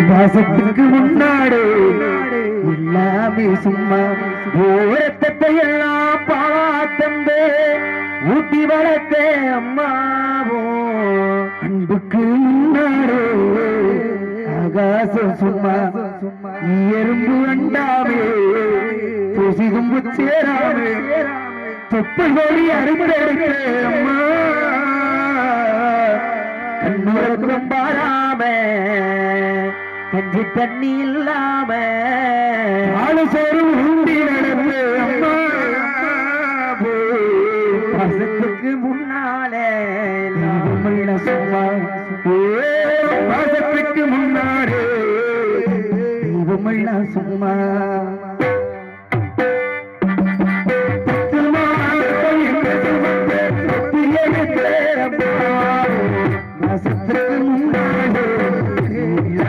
பாசத்துக்கு முன்னாடி எல்லாமே சும்மா ஓரத்தை எல்லாம் பாத்தந்தே ஊட்டி வளர்த்தே அம்மாவோ அன்புக்கு முன்னாடி ஆகாசம் சும்மா எறும்பு அண்டாமே துசிதும்பு சேராமே தொப்பை வழி அரும்பெடுத்தே அம்மா கண்ணுறக்கம் பாராம கஞ்சி தண்ணி இல்லாம ஆளு சோறு உண்டி நடந்து அம்மா பாசத்துக்கு முன்னாலே சும்மா பாசத்துக்கு முன்னாலே தெய்வமெல்லாம் சும்மா